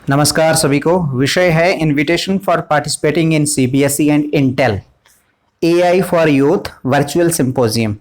नमस्कार सभी को। विषय है invitation for participating in CBSE and Intel AI for youth virtual symposium.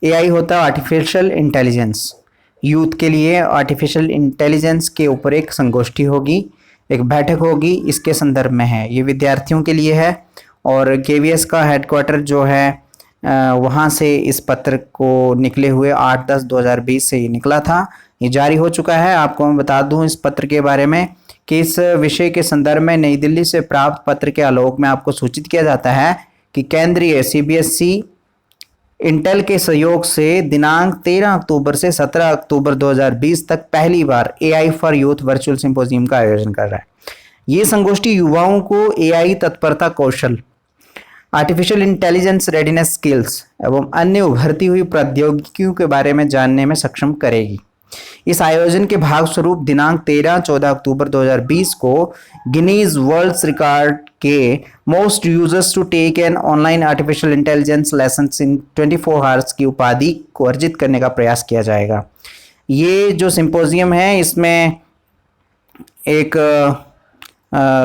AI होता है आर्टिफिशियल इंटेलिजेंस। यूथ के लिए आर्टिफिशियल इंटेलिजेंस के ऊपर एक संगोष्ठी होगी, एक बैठक होगी, इसके संदर्भ में है। ये विद्यार्थियों के लिए है और केवीएस का हेडक्वार्टर जो है वहाँ से इस पत्र को निकले हुए 8/10/2020 से ये निकला था। ये जारी हो चुका है। आपको मैं बता दूं इस पत्र के बारे में कि इस विषय के संदर्भ में नई दिल्ली से प्राप्त पत्र के आलोक में आपको सूचित किया जाता है कि केंद्रीय सीबीएसई इंटेल के सहयोग से दिनांक 13 अक्टूबर से 17 अक्टूबर 2020 तक पहली बार AI for youth virtual symposium का आयोजन कर रहा है। ये संगोष्ठी युवाओं को एआई तत्परता कौशल, आर्टिफिशियल इंटेलिजेंस रेडीनेस स्किल्स एवं अन्य उभरती हुई प्रौद्योगिकियों के बारे में जानने में सक्षम करेगी। इस आयोजन के भाग स्वरूप दिनांक 13-14 अक्टूबर 2020 को गिनीज वर्ल्ड रिकॉर्ड के most users to take an online artificial intelligence lesson in 24 hours की उपाधि को अर्जित करने का प्रयास किया जाएगा। ये जो सिंपोजियम है इसमें एक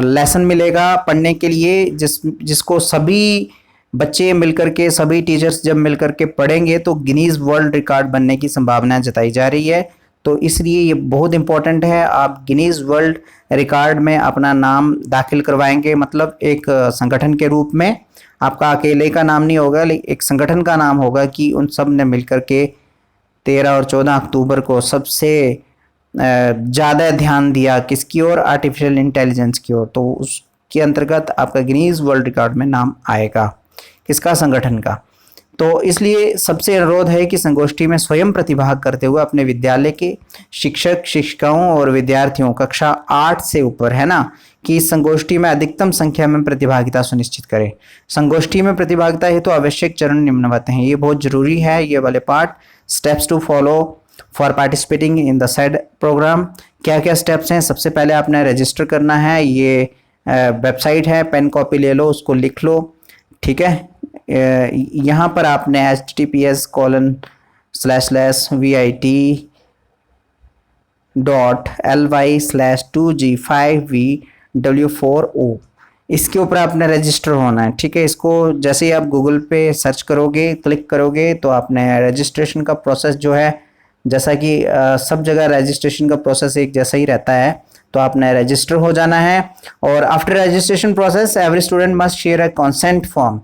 लेसन मिलेगा पढ़ने के लिए, जिसको सभी बच्चे मिलकर के, सभी टीचर्स जब मिलकर के पढ़ेंगे तो गिनीज वर्ल्ड रिकॉर्ड बनने की संभावना जताई जा रही है। तो इसलिए ये बहुत इंपॉर्टेंट है। आप गिनीज वर्ल्ड रिकॉर्ड में अपना नाम दाखिल करवाएंगे, मतलब एक संगठन के रूप में। आपका अकेले का नाम नहीं होगा, लेकिन एक संगठन का नाम होगा कि उन सब ने मिलकर के 13 और 14 अक्टूबर को सबसे ज़्यादा ध्यान दिया किसकी ओर, आर्टिफिशियल इंटेलिजेंस की ओर। तो उसके अंतर्गत आपका गिनीज वर्ल्ड रिकॉर्ड में नाम आएगा। किसका? संगठन का। तो इसलिए सबसे अनुरोध है कि संगोष्ठी में स्वयं प्रतिभाग करते हुए अपने विद्यालय के शिक्षक, शिक्षिकाओं और विद्यार्थियों कक्षा 8 से ऊपर है ना, कि इस संगोष्ठी में अधिकतम संख्या में प्रतिभागिता सुनिश्चित करें। संगोष्ठी में प्रतिभागिता हेतु आवश्यक चरण निम्नवत हैं। ये बहुत जरूरी है, ये वाले part. Steps to follow for participating in the said programme. क्या क्या स्टेप्स हैं? सबसे पहले आपने रजिस्टर करना है। ये वेबसाइट है, पेन कॉपी ले लो, उसको लिख लो, ठीक है। यहाँ पर आपने https://vit.ly/2g5vw4o इसके ऊपर आपने रजिस्टर होना है, ठीक है। इसको जैसे ही आप गूगल पे सर्च करोगे, क्लिक करोगे, तो आपने रजिस्ट्रेशन का प्रोसेस जो है, जैसा कि सब जगह रजिस्ट्रेशन का प्रोसेस एक जैसा ही रहता है, तो आपने रजिस्टर हो जाना है। और after registration process every student must share a consent form.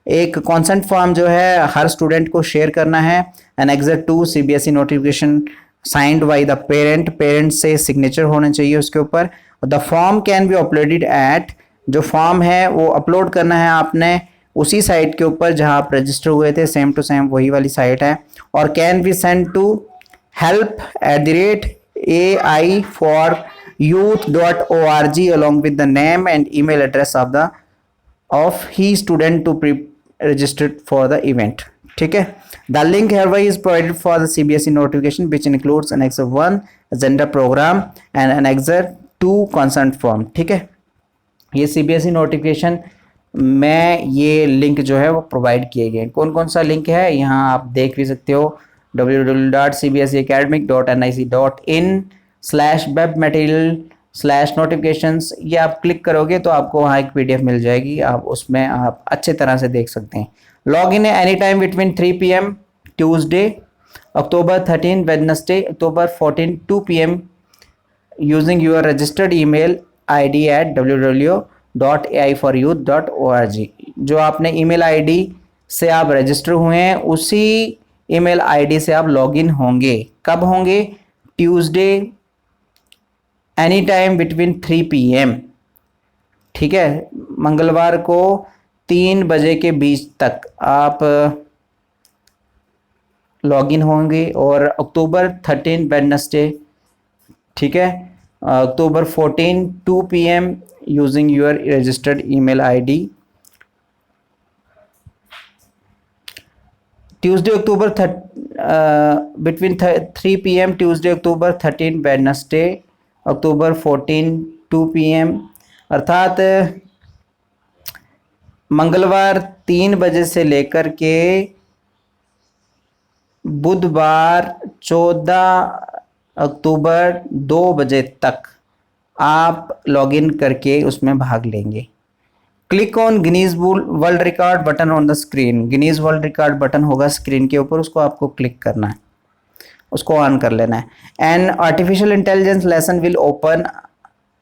एक कंसेंट फॉर्म जो है हर स्टूडेंट को शेयर करना है। Annexure two CBSE notification signed by the parent से सिग्नेचर होना चाहिए उसके ऊपर। The form can be uploaded at, जो फॉर्म है वो अपलोड करना है आपने उसी साइट के ऊपर जहां आप रजिस्टर हुए थे, सेम टू सेम वही वाली साइट है। और can be send to help@ai4youth.org along with the name and email address of he student to registered for the event, ठीक है। The link hereby is provided for the CBSE notification which includes annexer 1 agenda program and annexer 2 consent form, ठीक है। ये CBSE notification में ये link जो है वो प्रोवाइड किए गए। कौन कौन सा लिंक है यहाँ आप देख भी सकते हो, www.cbseacademic.nic.in/webmaterial/notifications। ये आप क्लिक करोगे तो आपको वहाँ एक पीडीएफ मिल जाएगी, आप उसमें आप अच्छे तरह से देख सकते हैं। लॉग इन है any time between 3 PM Tuesday October 13, Wednesday October 14 2 PM using your registered email ID at www.ai4youth.org। जो आपने ईमेल आईडी से आप रजिस्टर हुए हैं उसी ईमेल आईडी से आप लॉगिन होंगे। कब होंगे? Tuesday any time between 3 PM, ठीक है। मंगलवार को 3 बजे के बीच तक आप लॉगिन होंगे। और अक्टूबर 13 वेडनेसडे, ठीक है, अक्टूबर 14 2 PM using your registered email ID. Tuesday October between 3 PM Tuesday October 13 Wednesday October 14 2 PM, अर्थात मंगलवार 3 बजे से लेकर के बुधवार 14 अक्टूबर 2 बजे तक आप लॉगिन करके उसमें भाग लेंगे। Click on Guinness world record button on the screen. Guinness world record button होगा स्क्रीन के ऊपर, उसको आपको क्लिक करना है, उसको ऑन कर लेना है। An artificial intelligence lesson will open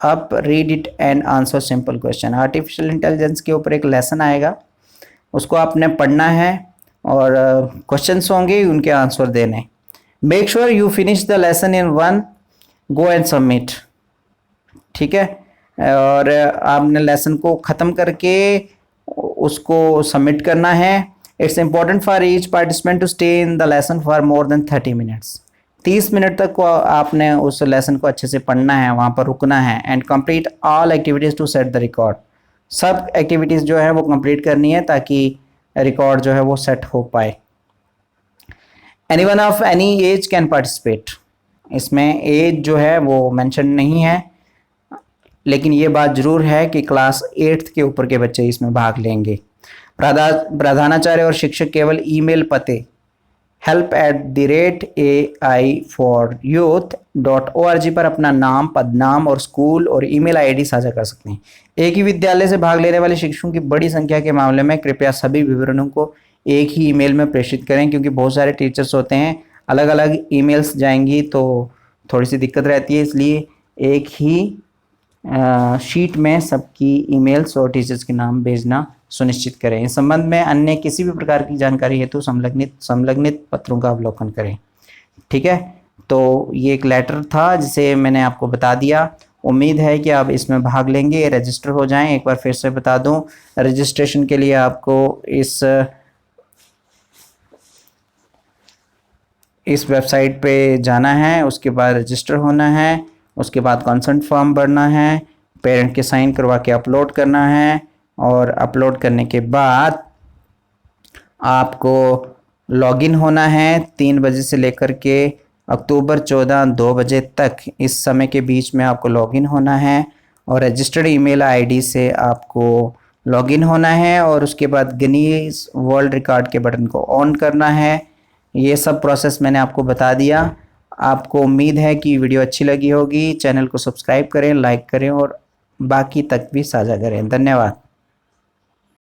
up, read it and answer simple question. Artificial intelligence के ऊपर एक लेसन आएगा, उसको आपने पढ़ना है और क्वेश्चंस होंगे, उनके आंसर देने। Make sure you finish the lesson in one go and submit. ठीक है, और आपने लेसन को ख़त्म करके उसको सबमिट करना है। It's important for each participant to stay in the lesson for more than 30 minutes. 30 minute तक को आपने उस लेसन को अच्छे से पढ़ना है, वहाँ पर रुकना है। And complete all activities to set the record. सब एक्टिविटीज़ जो है वो कंप्लीट करनी है ताकि रिकॉर्ड जो है वो सेट हो पाए। Anyone of any as can participate. इसमें एज जो है वो मेंशन नहीं है, लेकिन ये बात जरूर है कि क्लास 8th के ऊपर के बच्चे इसमें भाग लेंगे। प्रधानाचार्य और शिक्षक केवल ईमेल पते help@ai4youth.org पर अपना नाम, पदनाम और स्कूल और ईमेल आईडी साझा कर सकते हैं। एक ही विद्यालय से भाग लेने वाले शिक्षकों की बड़ी संख्या के मामले में कृपया सभी विवरणों को एक ही ईमेल में प्रेषित करें, क्योंकि बहुत सारे टीचर्स होते हैं, अलग अलग ईमेल्स जाएंगी तो थोड़ी सी दिक्कत रहती है। इसलिए एक ही शीट में सबकी ईमेल्स और टीचर्स के नाम भेजना सुनिश्चित करें। इस संबंध में अन्य किसी भी प्रकार की जानकारी हेतु संलग्नित पत्रों का अवलोकन करें। ठीक है, तो ये एक लेटर था जिसे मैंने आपको बता दिया। उम्मीद है कि आप इसमें भाग लेंगे, रजिस्टर हो जाएं। एक बार फिर से बता दूं, रजिस्ट्रेशन के लिए आपको इस वेबसाइट पे जाना है, उसके बाद रजिस्टर होना है, उसके बाद कंसेंट फॉर्म भरना है, पेरेंट के साइन करवा के अपलोड करना है, और अपलोड करने के बाद आपको लॉगिन होना है 3 बजे से लेकर के अक्टूबर 14 2 बजे तक। इस समय के बीच में आपको लॉगिन होना है और रजिस्टर्ड ईमेल आईडी से आपको लॉगिन होना है, और उसके बाद गिनीज वर्ल्ड रिकॉर्ड के बटन को ऑन करना है। ये सब प्रोसेस मैंने आपको बता दिया। आपको उम्मीद है कि वीडियो अच्छी लगी होगी। चैनल को सब्सक्राइब करें, लाइक करें और बाकी तक भी साझा करें। धन्यवाद।